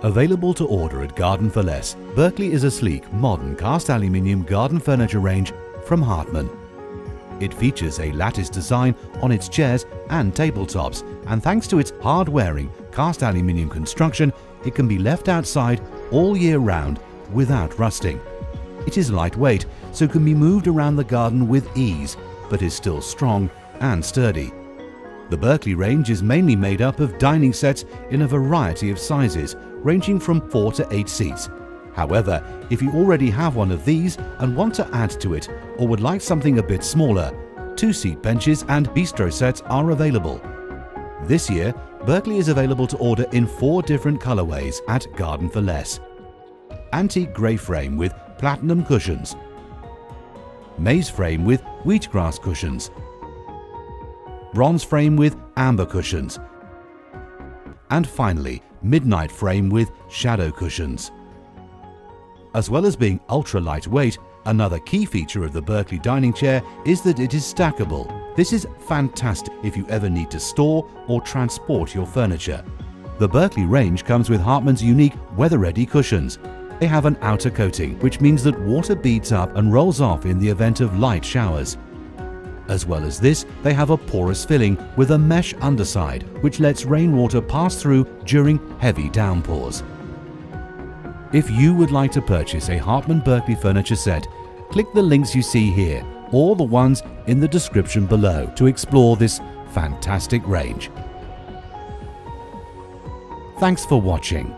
Available to order at Garden for Less, Berkeley is a sleek, modern cast aluminium garden furniture range from Hartman. It features a lattice design on its chairs and tabletops, and thanks to its hard-wearing cast aluminium construction, it can be left outside all year round without rusting. It is lightweight, so can be moved around the garden with ease, but is still strong and sturdy. The Berkeley range is mainly made up of dining sets in a variety of sizes, ranging from 4 to 8 seats. However, if you already have one of these and want to add to it, or would like something a bit smaller, 2-seat benches and bistro sets are available. This year, Berkeley is available to order in 4 different colorways at Garden for Less. Antique grey frame with platinum cushions, maize frame with wheatgrass cushions, bronze frame with amber cushions, and finally midnight frame with shadow cushions. As well as being ultra lightweight, another key feature of the Berkeley dining chair is that it is stackable. This is fantastic if you ever need to store or transport your furniture. The Berkeley range comes with Hartman's unique Weatherready cushions. They have an outer coating, which means that water beads up and rolls off in the event of light showers. As well as this, they have a porous filling with a mesh underside, which lets rainwater pass through during heavy downpours. If you would like to purchase a Hartman Berkeley furniture set, click the links you see here or the ones in the description below to explore this fantastic range. Thanks for watching.